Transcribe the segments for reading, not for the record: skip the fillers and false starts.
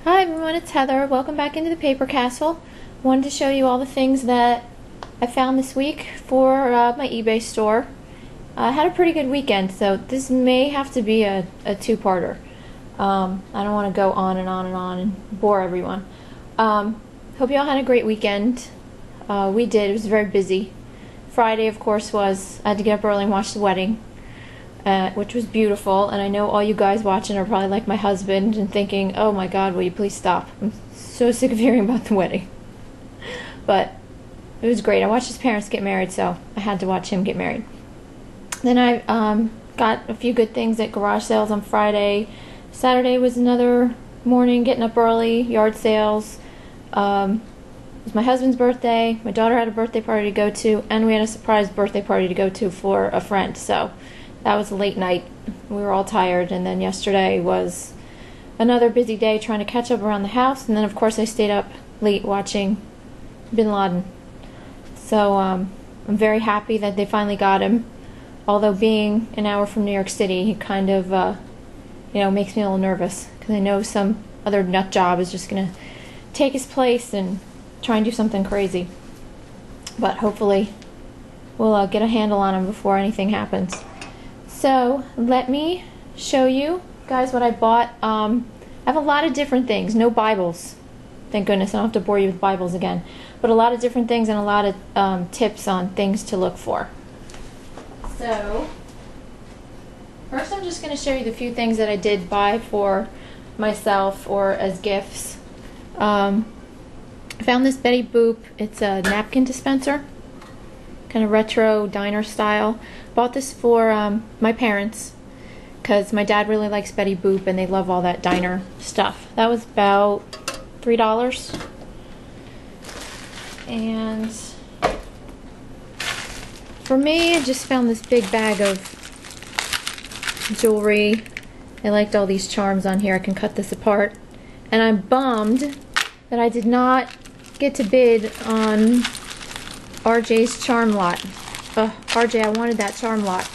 Hi everyone, it's Heather. Welcome back into the Paper Castle. Wanted to show you all the things that I found this week for my eBay store. I had a pretty good weekend, so this may have to be a two-parter. I don't want to go on and on and on and bore everyone. Hope you all had a great weekend. We did. It was very busy. Friday, of course, I had to get up early and watch the wedding. Which was beautiful, and I know all you guys watching are probably like my husband and thinking, oh my god, will you please stop? I'm so sick of hearing about the wedding. But it was great. I watched his parents get married, so I had to watch him get married. Then I got a few good things at garage sales on Friday. Saturday was another morning, getting up early, yard sales. It was my husband's birthday. My daughter had a birthday party to go to, and we had a surprise birthday party to go to for a friend, so that was a late night. We were all tired, and then yesterday was another busy day trying to catch up around the house, and then of course I stayed up late watching Bin Laden. So I'm very happy that they finally got him, although being an hour from New York City, he kind of makes me a little nervous, because I know some other nut job is just going to take his place and try and do something crazy. But hopefully we'll get a handle on him before anything happens. So let me show you guys what I bought. I have a lot of different things. No Bibles. Thank goodness I don't have to bore you with Bibles again. But a lot of different things and a lot of tips on things to look for. So first I'm just going to show you the few things that I did buy for myself or as gifts. I found this Betty Boop. It's a napkin dispenser. Kind of retro diner style. Bought this for my parents because my dad really likes Betty Boop and they love all that diner stuff. That was about $3. And for me, I just found this big bag of jewelry. I liked all these charms on here. I can cut this apart. And I'm bummed that I did not get to bid on RJ's charm lot. RJ, I wanted that charm lot,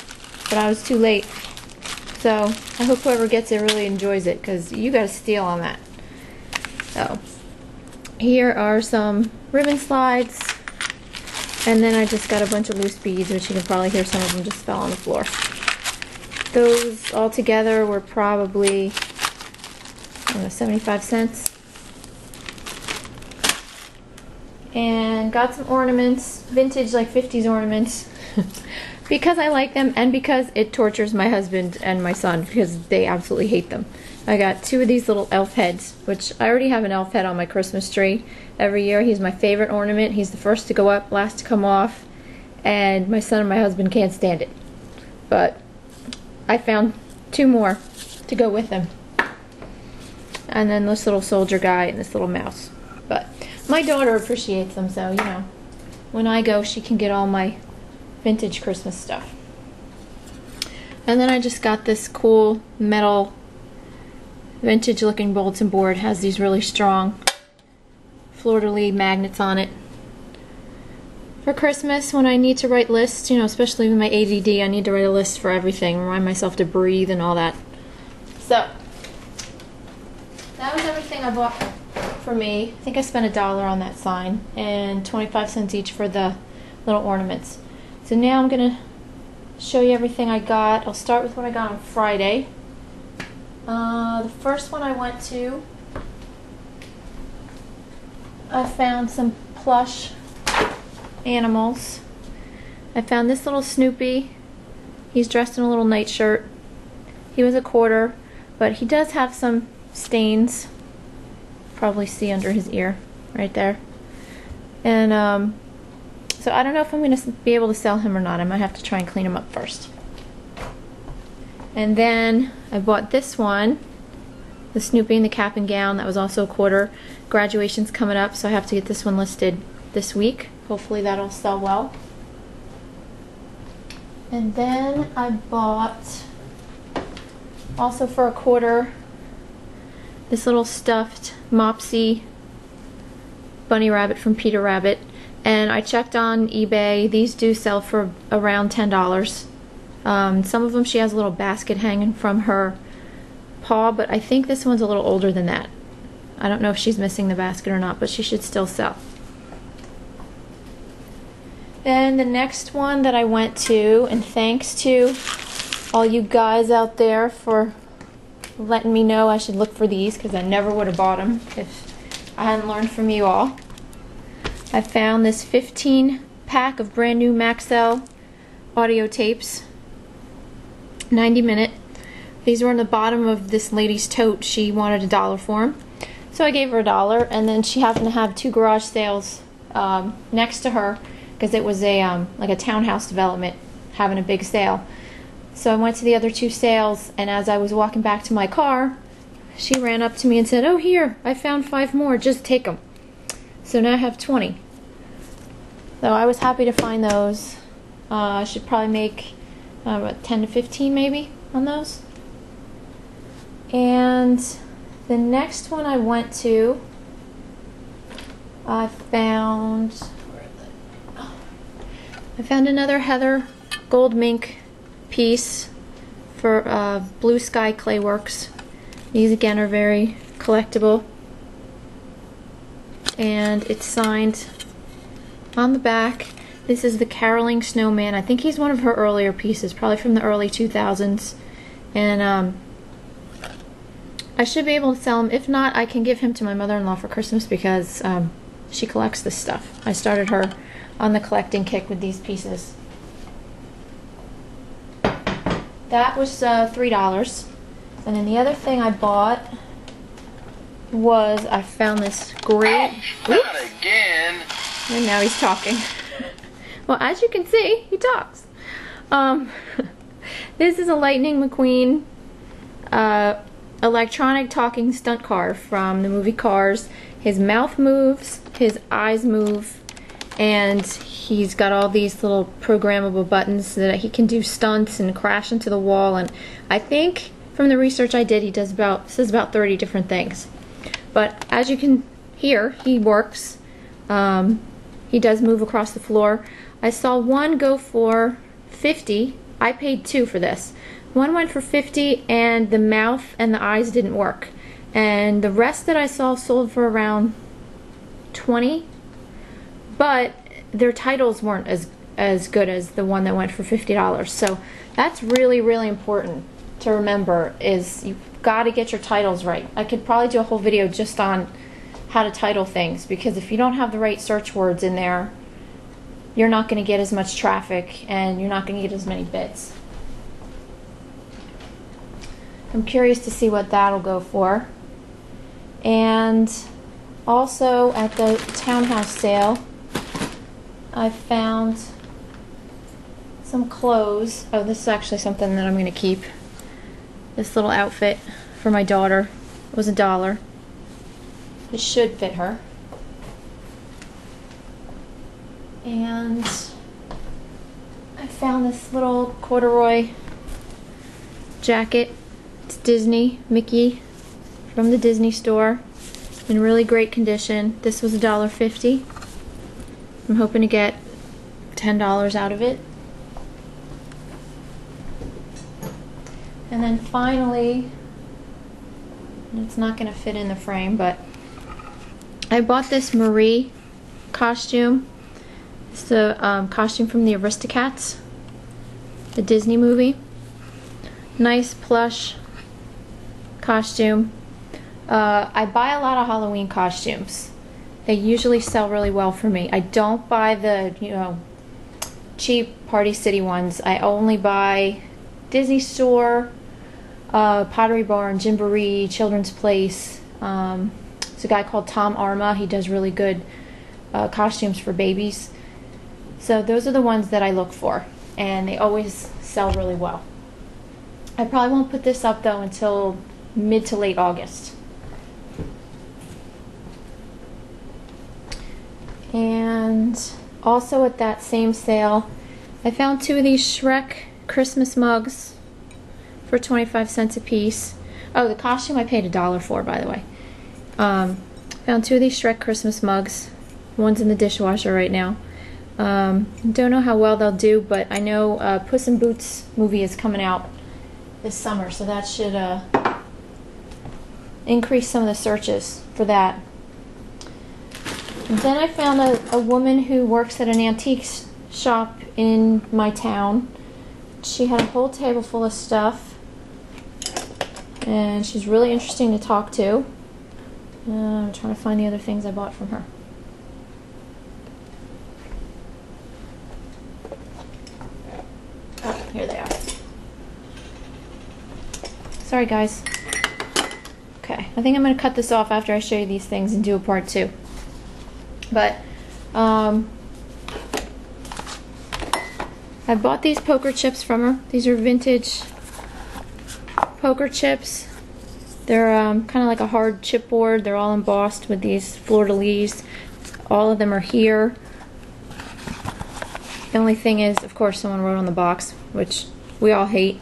but I was too late. So I hope whoever gets it really enjoys it, because you got to steal on that. So here are some ribbon slides, and then I just got a bunch of loose beads, which you can probably hear some of them just fell on the floor. Those all together were probably, I don't know, 75 cents. And got some ornaments, vintage like 50s ornaments, because I like them and because it tortures my husband and my son because they absolutely hate them. I got two of these little elf heads, which I already have an elf head on my Christmas tree. Every year he's my favorite ornament. He's the first to go up, last to come off, and my son and my husband can't stand it. But I found two more to go with them. And then this little soldier guy and this little mouse. But my daughter appreciates them, so, you know, when I go, she can get all my vintage Christmas stuff. And then I just got this cool metal vintage looking bulletin board. It has these really strong fleur-de-lis magnets on it. For Christmas, when I need to write lists, you know, especially with my ADD, I need to write a list for everything, remind myself to breathe and all that. So that was everything I bought for me. I think I spent $1 on that sign and 25 cents each for the little ornaments. So now I'm gonna show you everything I got. I'll start with what I got on Friday. The first one I went to, I found some plush animals. I found this little Snoopy. He's dressed in a little nightshirt. He was $1, but he does have some stains. Probably see under his ear right there. And so I don't know if I'm going to be able to sell him or not. I might have to try and clean him up first. And then I bought this one, the Snoopy in the cap and gown. That was also $1. Graduation's coming up, so I have to get this one listed this week. Hopefully that'll sell well. And then I bought, also for $1, this little stuffed Mopsy bunny rabbit from Peter Rabbit. And I checked on eBay. These do sell for around $10. Some of them she has a little basket hanging from her paw, but I think this one's a little older than that. I don't know if she's missing the basket or not, but she should still sell. Then the next one that I went to, and thanks to all you guys out there for letting me know I should look for these, because I never would have bought them if I hadn't learned from you all. I found this 15 pack of brand new Maxell audio tapes, 90-minute. These were in the bottom of this lady's tote. She wanted $1 for them, so I gave her $1, and then she happened to have 2 garage sales next to her, because it was a like a townhouse development having a big sale. So I went to the other 2 sales, and as I was walking back to my car, she ran up to me and said, "Oh, here, I found 5 more, just take them." So now I have 20. So I was happy to find those. I should probably make about 10 to 15 maybe on those. And the next one I went to, I found another Heather gold mink piece for Blue Sky Clayworks. These again are very collectible, and it's signed on the back. This is the Caroling Snowman. I think he's one of her earlier pieces, probably from the early 2000s, and I should be able to sell him. If not, I can give him to my mother-in-law for Christmas, because she collects this stuff. I started her on the collecting kick with these pieces. That was $3. And then the other thing I bought was, I found this great... Oh, not again! And now he's talking. Well, as you can see, he talks. This is a Lightning McQueen electronic talking stunt car from the movie Cars. His mouth moves, his eyes move, and he's got all these little programmable buttons so that he can do stunts and crash into the wall. And I think from the research I did, he says about 30 different things. But as you can hear, he works. He does move across the floor. I saw one go for $50. I paid $2 for this. One went for $50, and the mouth and the eyes didn't work. And the rest that I saw sold for around $20. But their titles weren't as good as the one that went for $50. So that's really, really important to remember, is you've got to get your titles right. I could probably do a whole video just on how to title things, because if you don't have the right search words in there, you're not going to get as much traffic, and you're not going to get as many bits. I'm curious to see what that'll go for. And also at the townhouse sale, I found some clothes. Oh, this is actually something that I'm going to keep. This little outfit for my daughter. It was $1. It should fit her. And I found this little corduroy jacket. It's Disney, Mickey, from the Disney store, in really great condition. This was $1.50. I'm hoping to get $10 out of it. And then finally, it's not going to fit in the frame, but I bought this Marie costume. It's the costume from the Aristocats, the Disney movie. Nice plush costume. I buy a lot of Halloween costumes. They usually sell really well for me. I don't buy the, cheap Party City ones. I only buy Disney Store, Pottery Barn, Gymboree, Children's Place. There's a guy called Tom Arma. He does really good costumes for babies. So those are the ones that I look for, and they always sell really well. I probably won't put this up though until mid to late August. And also at that same sale, I found 2 of these Shrek Christmas mugs for 25 cents a piece. Oh, the costume I paid $1 for, by the way. Found 2 of these Shrek Christmas mugs. One's in the dishwasher right now. Don't know how well they'll do, but I know Puss in Boots movie is coming out this summer, so that should increase some of the searches for that. And then I found a woman who works at an antique shop in my town. She had a whole table full of stuff, and she's really interesting to talk to. I'm trying to find the other things I bought from her. Oh, here they are. Sorry guys. Okay, I think I'm going to cut this off after I show you these things and do a part 2. But I bought these poker chips from her. These are vintage poker chips. They're kind of like a hard chipboard. They're all embossed with these fleur-de-lis. All of them are here. The only thing is, of course, someone wrote on the box, which we all hate.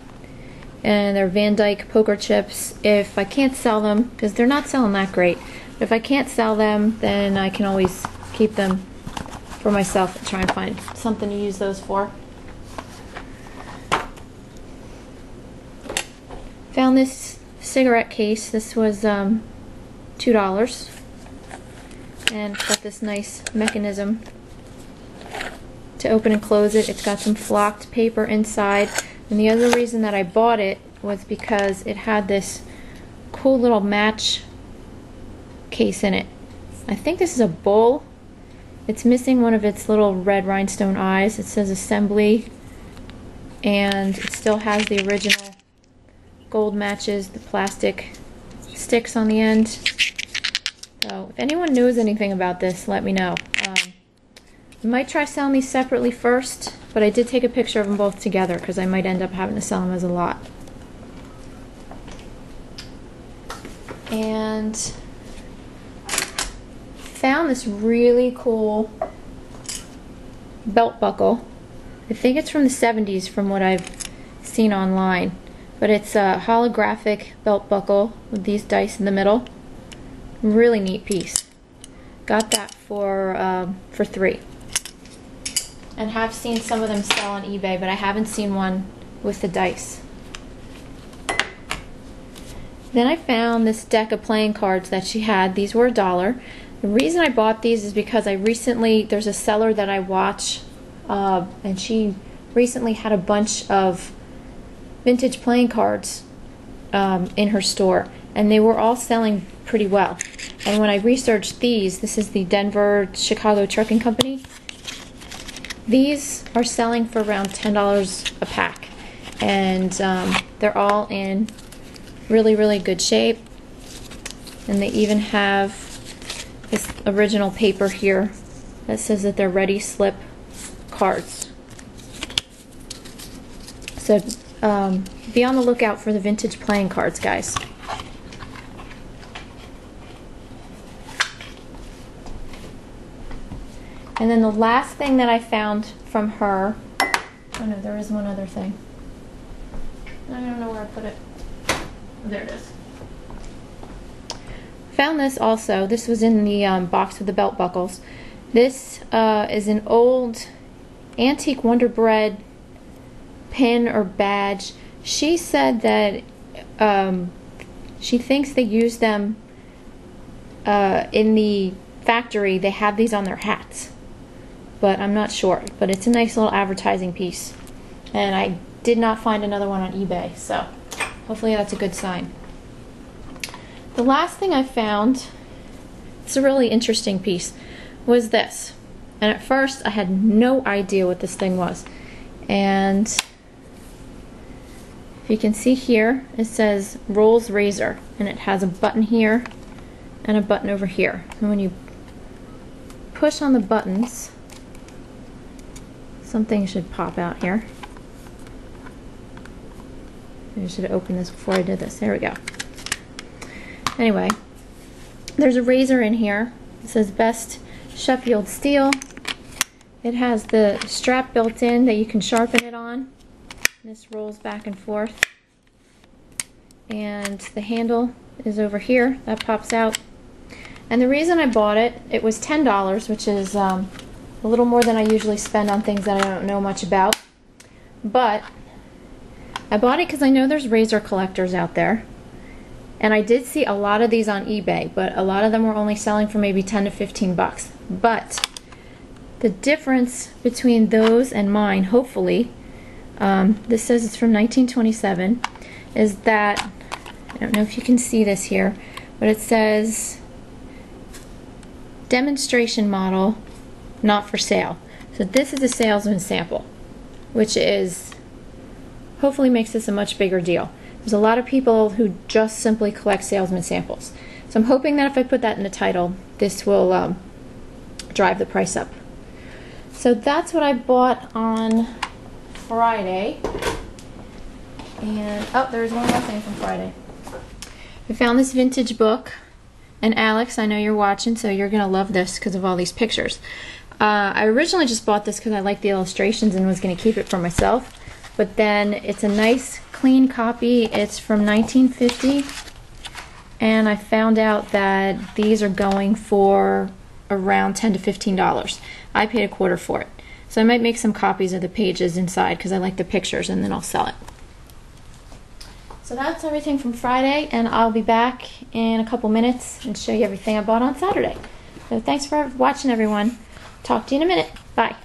And they're VanDyke poker chips. If I can't sell them, because they're not selling that great, if I can't sell them, then I can always keep them for myself and try and find something to use those for. Found this cigarette case. This was $2, and it's got this nice mechanism to open and close it. It's got some flocked paper inside, and the other reason that I bought it was because it had this cool little match case in it. I think this is a bowl. It's missing one of its little red rhinestone eyes. It says assembly, and it still has the original gold matches, the plastic sticks on the end. So if anyone knows anything about this, let me know. I might try selling these separately first, but I did take a picture of them both together because I might end up having to sell them as a lot. And found this really cool belt buckle. I think it's from the 70s from what I've seen online. But it's a holographic belt buckle with these dice in the middle. Really neat piece. Got that for $3. And have seen some of them sell on eBay, but I haven't seen one with the dice. Then I found this deck of playing cards that she had. These were $1. The reason I bought these is because there's a seller that I watch, and she recently had a bunch of vintage playing cards in her store, and they were all selling pretty well. And when I researched these, this is the Denver Chicago Trucking Company. These are selling for around $10 a pack, and they're all in really, really good shape. And they even have this original paper here that says that they're ready slip cards. So be on the lookout for the vintage playing cards, guys. And then the last thing that I found from her, oh no, there is one other thing. I don't know where I put it. There it is. Found this also. This was in the box with the belt buckles. This is an old antique Wonderbread pin or badge. She said that she thinks they use them in the factory. They have these on their hats, but I'm not sure. But it's a nice little advertising piece, and I did not find another one on eBay, so hopefully that's a good sign. The last thing I found, it's a really interesting piece, was this. And at first I had no idea what this thing was. And if you can see here, it says Rolls Razor, and it has a button here and a button over here. And when you push on the buttons, something should pop out here. I should have opened this before I did this. There we go. Anyway, there's a razor in here. It says Best Sheffield Steel. It has the strap built in that you can sharpen it on. This rolls back and forth. And the handle is over here. That pops out. And the reason I bought it, it was $10, which is a little more than I usually spend on things that I don't know much about. But I bought it because I know there's razor collectors out there. And I did see a lot of these on eBay, but a lot of them were only selling for maybe 10 to 15 bucks. But the difference between those and mine, hopefully, this says it's from 1927, is that, I don't know if you can see this here, but it says demonstration model, not for sale. So this is a Salesman Sample, which is, hopefully makes this a much bigger deal. There's a lot of people who just simply collect Salesman Samples. So I'm hoping that if I put that in the title, this will drive the price up. So that's what I bought on Friday. And, oh, there's one more thing from Friday. I found this vintage book. And Alex, I know you're watching, so you're going to love this because of all these pictures. I originally just bought this because I liked the illustrations and was going to keep it for myself. But then it's a nice, clean copy. It's from 1950. And I found out that these are going for around $10 to $15. I paid $25 for it. So I might make some copies of the pages inside because I like the pictures, and then I'll sell it. So that's everything from Friday, and I'll be back in a couple minutes and show you everything I bought on Saturday. So thanks for watching, everyone. Talk to you in a minute. Bye.